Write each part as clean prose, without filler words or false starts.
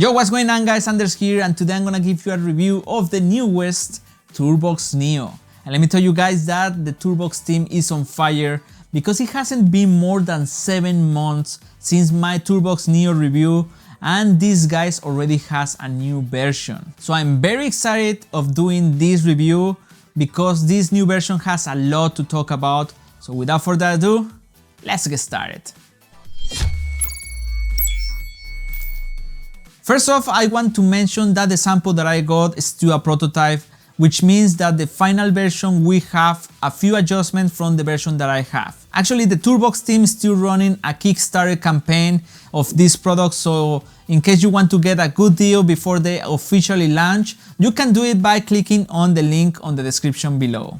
Yo, what's going on guys, Anders here, and today I'm gonna give you a review of the newest TourBox Neo. And let me tell you guys that the TourBox team is on fire because it hasn't been more than 7 months since my TourBox Neo review, and this guys already has a new version. So I'm very excited of doing this review because this new version has a lot to talk about. So without further ado, let's get started. First off, I want to mention that the sample that I got is still a prototype, which means that the final version we have a few adjustments from the version that I have. Actually, the TourBox team is still running a Kickstarter campaign of this product, so in case you want to get a good deal before they officially launch, you can do it by clicking on the link on the description below.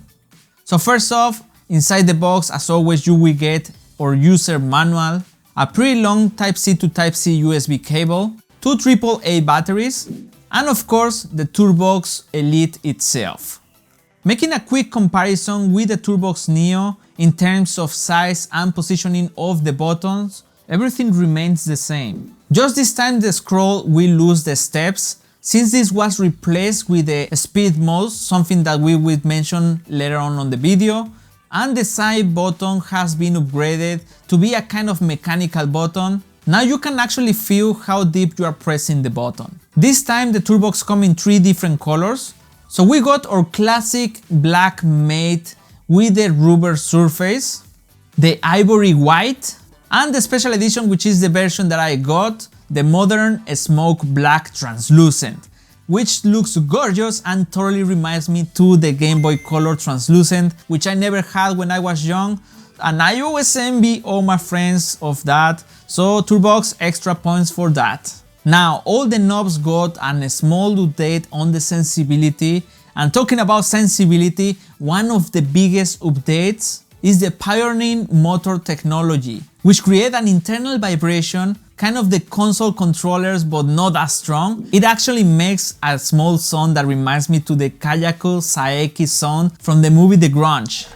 So first off, inside the box, as always, you will get our user manual, a pretty long Type-C to Type-C USB cable, 2 AAA batteries, and of course the TourBox Elite itself. Making a quick comparison with the TourBox Neo in terms of size and positioning of the buttons, everything remains the same. Just this time the scroll will lose the steps, since this was replaced with the speed mode, something that we will mention later on the video, and the side button has been upgraded to be a kind of mechanical button. Now you can actually feel how deep you are pressing the button. This time the TourBox comes in 3 different colors. So we got our classic black matte with the rubber surface, the ivory white, and the special edition, which is the version that I got, the modern smoke black translucent, which looks gorgeous and totally reminds me to the Game Boy Color translucent, which I never had when I was young, and I always envy all my friends of that. So TourBox, extra points for that. Now all the knobs got a small update on the sensibility, and talking about sensibility, one of the biggest updates is the pioneering motor technology, which creates an internal vibration, kind of the console controllers but not as strong. It actually makes a small sound that reminds me to the Kayako Saeki sound from the movie The Grunge.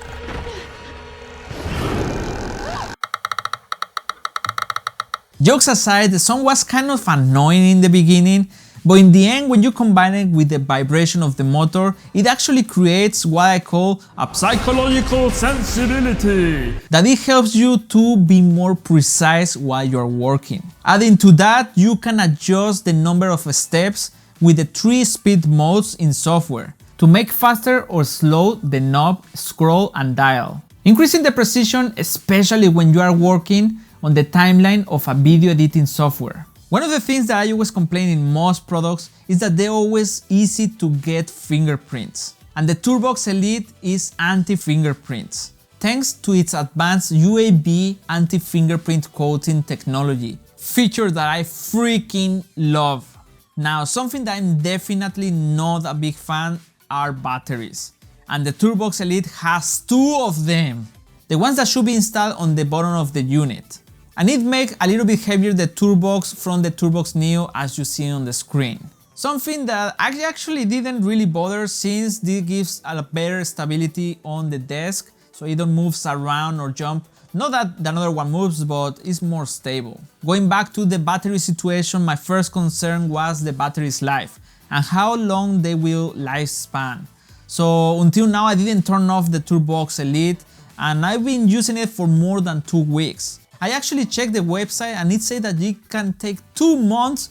Jokes aside, the sound was kind of annoying in the beginning, but in the end, when you combine it with the vibration of the motor, it actually creates what I call a psychological sensibility, that it helps you to be more precise while you're working. Adding to that, you can adjust the number of steps with the 3 speed modes in software to make faster or slow the knob, scroll and dial, increasing the precision, especially when you are working on the timeline of a video editing software. One of the things that I always complain in most products is that they're always easy to get fingerprints, and the TourBox Elite is anti-fingerprints, thanks to its advanced UAV anti-fingerprint coating technology, feature that I freaking love. Now, something that I'm definitely not a big fan are batteries, and the TourBox Elite has 2 of them, the ones that should be installed on the bottom of the unit. And it makes a little bit heavier the TourBox from the TourBox Neo, as you see on the screen. Something that I actually didn't really bother, since this gives a better stability on the desk, so it don't move around or jump. Not that the other one moves, but it's more stable. Going back to the battery situation, my first concern was the battery's life and how long they will lifespan. So until now I didn't turn off the TourBox Elite, and I've been using it for more than 2 weeks. I actually checked the website and it said that it can take 2 months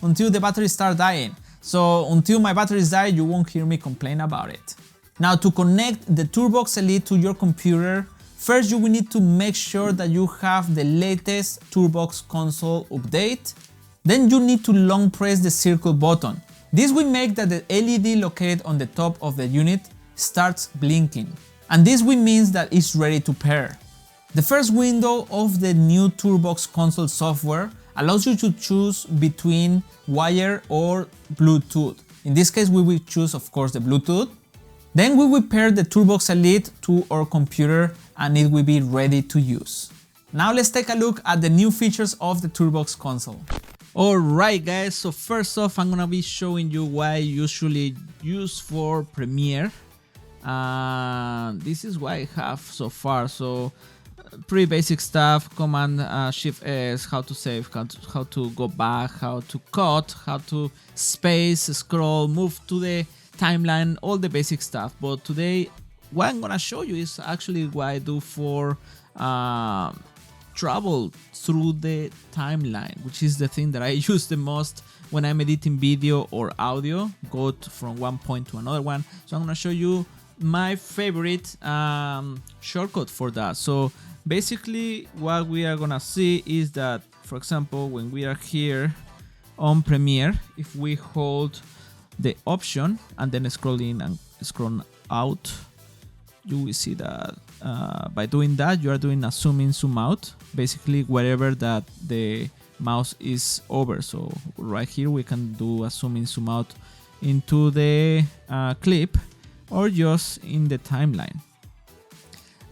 until the battery starts dying. So until my batteries die, you won't hear me complain about it. Now, to connect the TourBox Elite to your computer, first you will need to make sure that you have the latest TourBox console update. Then you need to long press the circle button. This will make that the LED located on the top of the unit starts blinking, and this will mean that it's ready to pair. The first window of the new TourBox console software allows you to choose between wire or Bluetooth. In this case, we will choose, of course, the Bluetooth. Then we will pair the TourBox Elite to our computer and it will be ready to use. Now let's take a look at the new features of the TourBox console. Alright guys, so first off I'm gonna be showing you what I usually use for Premiere. This is what I have so far. So pretty basic stuff. Command Shift S, how to save, how to go back, how to cut, how to space, scroll, move to the timeline, all the basic stuff. But today, what I'm gonna show you is actually what I do for travel through the timeline, which is the thing that I use the most when I'm editing video or audio, from one point to another one. So I'm gonna show you my favorite shortcut for that. So basically what we are gonna see is that, for example, when we are here on Premiere, if we hold the option and then scroll in and scroll out, you will see that by doing that you are doing a zoom in, zoom out, basically wherever that the mouse is over. So right here we can do a zoom in, zoom out into the clip or just in the timeline.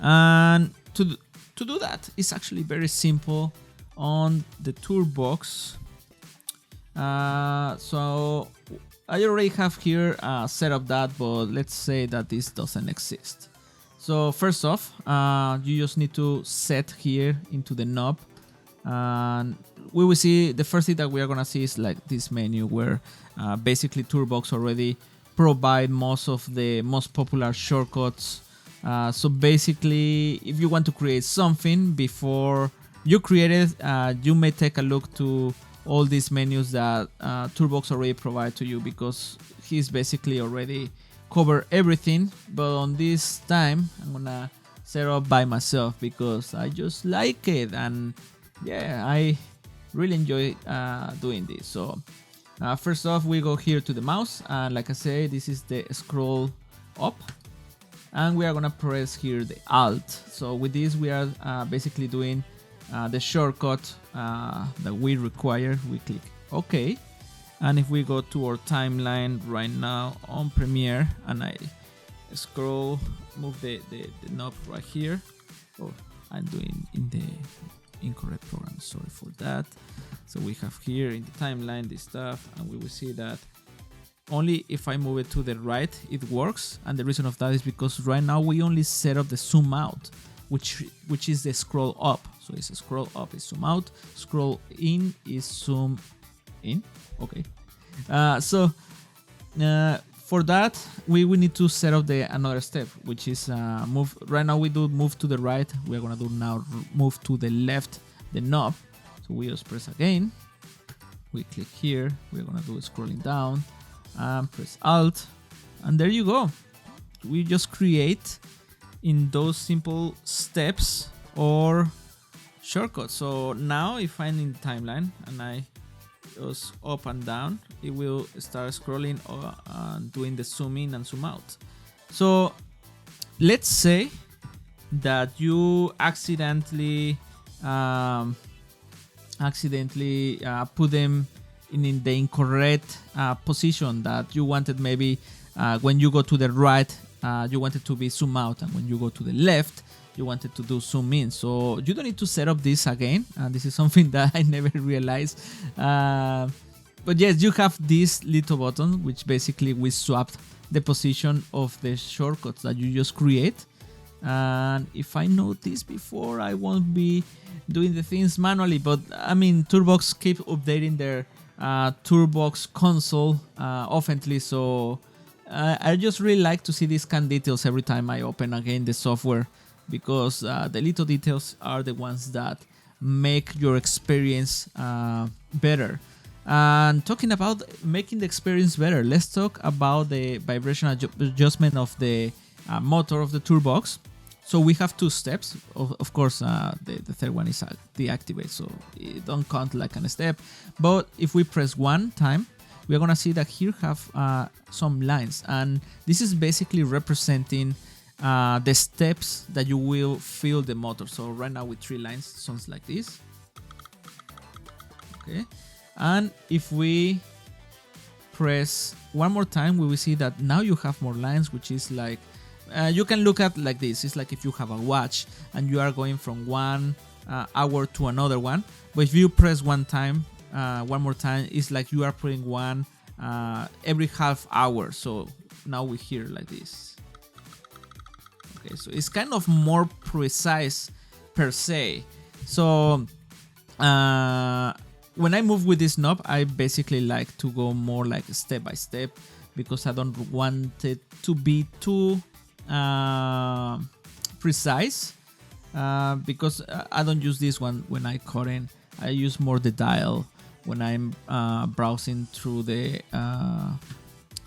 And to do that, it's actually very simple on the TourBox. So I already have here set up that, but let's say that this doesn't exist. So first off, you just need to set here into the knob, and we will see the first thing that we are gonna see is like this menu where basically TourBox already provide most of the most popular shortcuts. So basically, if you want to create something before you create it, you may take a look to all these menus that TourBox already provide to you, because he's basically already cover everything. But on this time I'm gonna set up by myself because I just like it, and yeah, I really enjoy doing this. So first off, we go here to the mouse, and like I say, this is the scroll up, and we are gonna press here the Alt. So with this we are basically doing the shortcut that we require. We click OK, and if we go to our timeline right now on Premiere and I scroll, move the knob right here. Oh, I'm doing in the incorrect program, sorry for that. So we have here in the timeline this stuff, and we will see that only if I move it to the right it works. And the reason of that is because right now we only set up the zoom out, which is the scroll up. So it's a scroll up is zoom out, scroll in is zoom in. Okay, so for that we need to set up the another step, which is move. Right now we do move to the right, we are gonna do now move to the left, the knob. So we just press again, we click here, we're gonna do scrolling down and press Alt, and there you go. We just create in those simple steps or shortcuts. So now if I'm in the timeline and I just up and down, it will start scrolling and doing the zoom in and zoom out. So let's say that you accidentally put them in the incorrect position that you wanted. Maybe when you go to the right you wanted to be zoom out, and when you go to the left you wanted to do zoom in. So you don't need to set up this again, and this is something that I never realized. But yes, you have this little button which basically we swapped the position of the shortcuts that you just create. And if I know this before, I won't be doing the things manually. But I mean, TourBox keep updating their TourBox console oftenly, so I just really like to see these kind of details every time I open again the software, because the little details are the ones that make your experience better. And talking about making the experience better, let's talk about the vibration adjustment of the motor of the TourBox. So we have two steps. Of course, the third one is deactivate, so it don't count like a step. But if we press one time, we are gonna see that here have some lines, and this is basically representing the steps that you will feel the motor. So right now with 3 lines, sounds like this. Okay, and if we press one more time, we will see that now you have more lines, which is like you can look at like this. It's like if you have a watch and you are going from one hour to another one, but if you press one more time, it's like you are putting one every half hour. So now we hear like this. Okay, so it's kind of more precise per se. So when I move with this knob, I basically like to go more like step by step, because I don't want it to be too precise, because I don't use this one when I cut in. I use more the dial when I'm browsing through the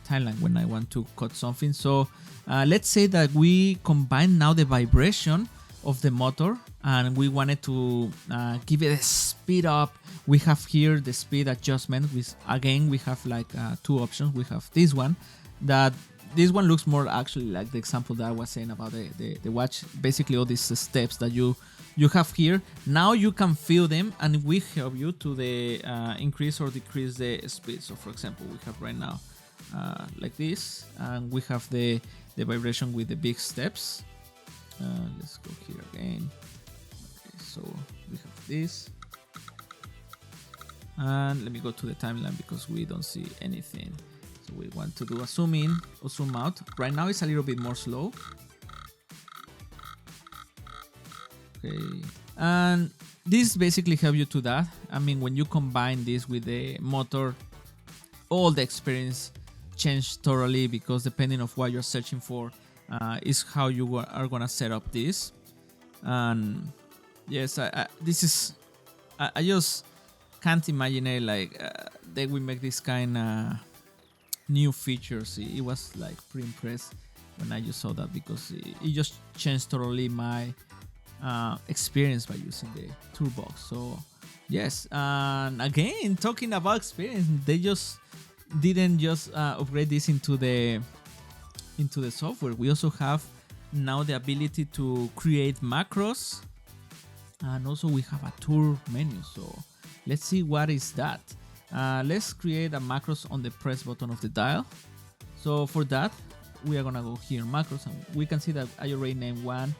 timeline when I want to cut something. So let's say that we combine now the vibration of the motor, and we wanted to give it a speed up. We have here the speed adjustment, which again we have like two options. We have this one, that this one looks more actually like the example that I was saying about the watch. Basically all these steps that you have here, now you can feel them, and we help you to the increase or decrease the speed. So for example, we have right now like this, and we have the vibration with the big steps. Let's go here again. Okay, so we have this, and let me go to the timeline because we don't see anything. So we want to do a zoom in or zoom out. Right now it's a little bit more slow. Okay, and this basically helps you to that. I mean, when you combine this with the motor, all the experience changes totally, because depending on what you're searching for is how you are gonna set up this. And yes, this is I just can't imagine it like they will make this kind of new features. It was like pretty impressed when I just saw that, because it just changed totally my experience by using the TourBox. So yes, and again, talking about experience, they just didn't just upgrade this into the software. We also have now the ability to create macros, and also we have a tour menu. So let's see what is that. Let's create a macros on the press button of the dial. So for that, we are gonna go here macros, and we can see that I already named one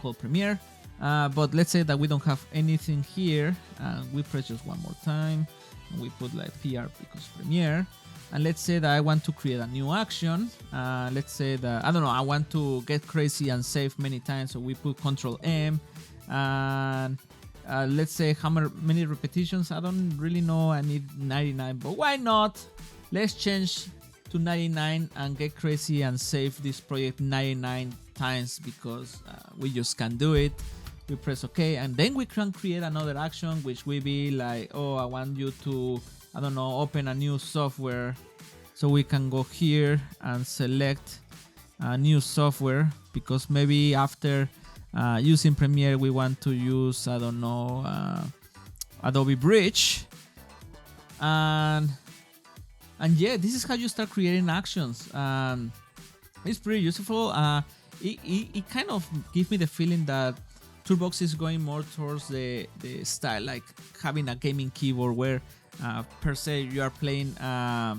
called Premiere. But let's say that we don't have anything here, and we press just one more time, and we put like PR because Premiere. And let's say that I want to create a new action. Let's say that, I don't know, I want to get crazy and save many times, so we put Control M. And let's say how many repetitions. I don't really know, I need 99, but why not? Let's change to 99 and get crazy and save this project 99 times, because we just can do it. We press OK, and then we can create another action, which will be like, oh, I want you to, I don't know, open a new software. So we can go here and select a new software, because maybe after using Premiere we want to use, I don't know, Adobe Bridge. And yeah, this is how you start creating actions. It's pretty useful. It kind of gives me the feeling that TourBox is going more towards the style like having a gaming keyboard, where per se you are playing I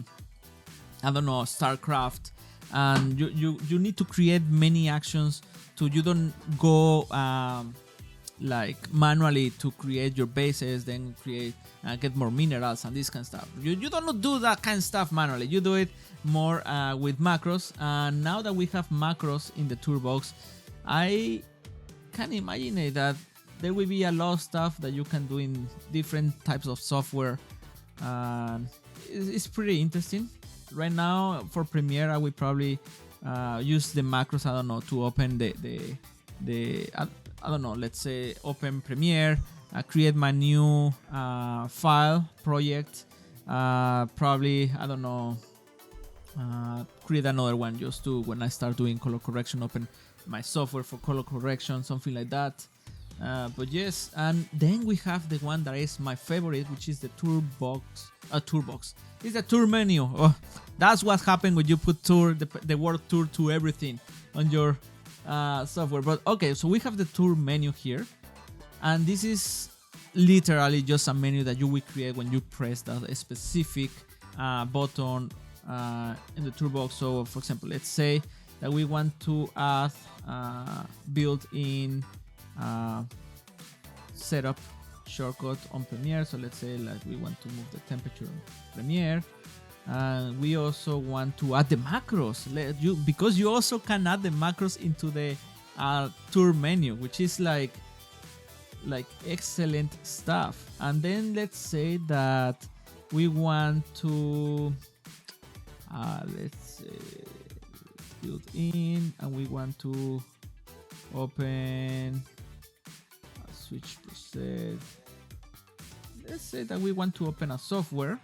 don't know, StarCraft, and you need to create many actions. So you don't go like manually to create your bases, then create get more minerals and this kind of stuff. You don't do that kind of stuff manually. You do it more with macros. And now that we have macros in the TourBox, I can imagine that there will be a lot of stuff that you can do in different types of software. It's pretty interesting. Right now for Premiere, I will probably use the macros, I don't know, to open the I don't know, let's say open Premiere, create my new file project, probably, I don't know, create another one just to, when I start doing color correction, open my software for color correction, something like that. But yes, and then we have the one that is my favorite, which is the TourBox. It's the tour menu. Oh, that's what happened when you put tour, the word tour to everything on your software. But okay, so we have the tour menu here, and this is literally just a menu that you will create when you press that specific button in the TourBox. So for example, let's say that we want to add built-in setup shortcut on Premiere. So let's say like we want to move the temperature on Premiere, and we also want to add the macros, because you also can add the macros into the tour menu, which is like like excellent stuff. And then let's say that we want to let's say build in, and we want to open a switch preset. Let's say that we want to open a software,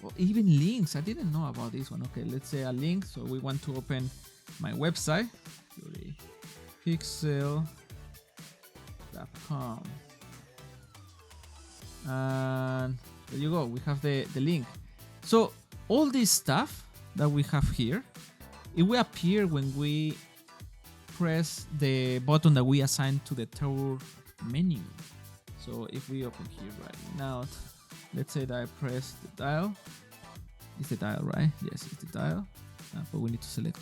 or even links. I didn't know about this one. Okay, let's say a link. So we want to open my website, pixel.com, and there you go. We have the link. So all this stuff that we have here, it will appear when we press the button that we assigned to the tour menu. So if we open here right now, let's say that I press the dial. It's the dial, right? Yes, it's the dial. But we need to select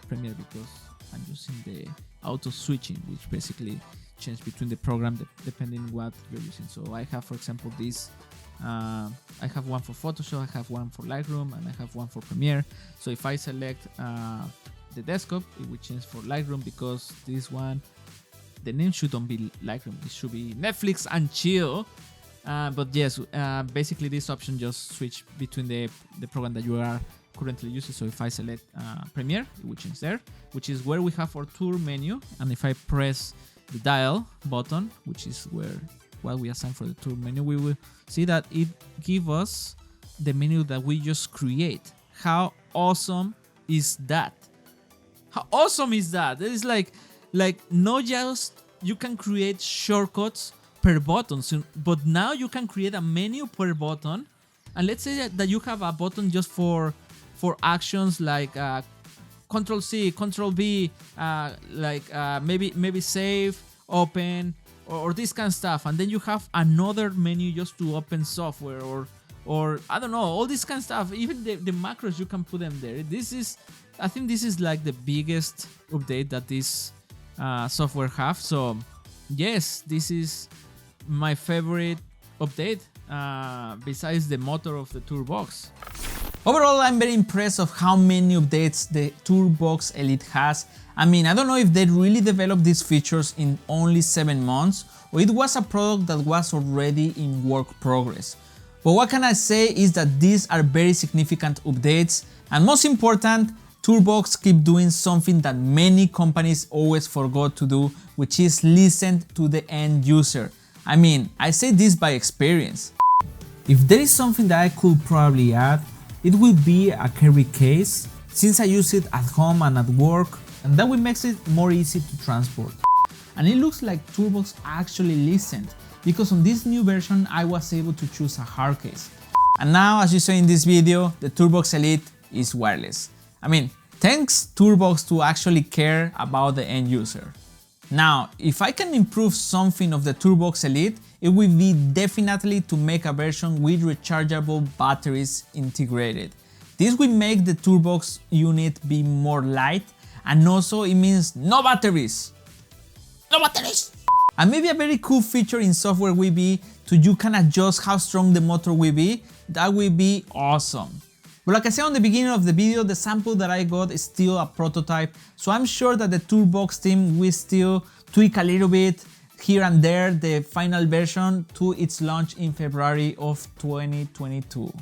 Premiere because I'm using the auto switching, which basically changes between the program depending what you're using. So I have, for example, this. I have one for Photoshop, I have one for Lightroom, and I have one for Premiere. So if I select the desktop, it will change for Lightroom because this one, the name shouldn't be Lightroom, it should be Netflix and Chill. But yes, basically this option just switch between the program that you are currently using. So if I select Premiere, it will change there, which is where we have our tour menu. And if I press the dial button, which is what we assign for the tour menu, we will see that it gives us the menu that we just create. How awesome is that? How awesome is that? It is like not just you can create shortcuts per button, but now you can create a menu per button. And let's say that you have a button just for actions like Control C, Control V, maybe save, open, or this kind of stuff. And then you have another menu just to open software or I don't know, all this kind of stuff. Even the macros, you can put them there. I think this is like the biggest update that this software have. So yes, this is my favorite update besides the motor of the TourBox. Overall, I'm very impressed of how many updates the TourBox Elite has. I mean, I don't know if they really developed these features in only 7 months or it was a product that was already in work progress. But what can I say is that these are very significant updates, and most important, TourBox keep doing something that many companies always forgot to do, which is listen to the end user. I mean, I say this by experience. If there is something that I could probably add, it will be a carry case, since I use it at home and at work, and that will make it more easy to transport. And it looks like TourBox actually listened, because on this new version I was able to choose a hard case. And now, as you saw in this video, the TourBox Elite is wireless. I mean, thanks TourBox to actually care about the end user. Now, if I can improve something of the TourBox Elite, it will be definitely to make a version with rechargeable batteries integrated. This will make the TourBox unit be more light, and also it means no batteries. No batteries! And maybe a very cool feature in software will be you can adjust how strong the motor will be. That will be awesome. But like I said on the beginning of the video, the sample that I got is still a prototype, so I'm sure that the TourBox team will still tweak a little bit here and there the final version to its launch in February of 2022.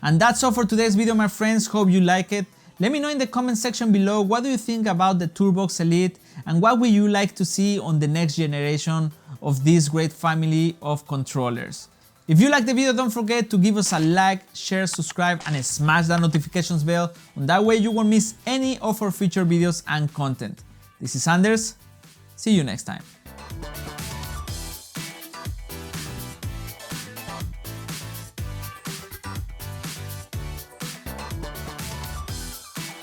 And that's all for today's video, my friends. Hope you like it. Let me know in the comment section below what do you think about the TourBox Elite and what would you like to see on the next generation of this great family of controllers. If you like the video, don't forget to give us a like, share, subscribe, and smash that notifications bell. And that way you won't miss any of our future videos and content. This is Anders. See you next time.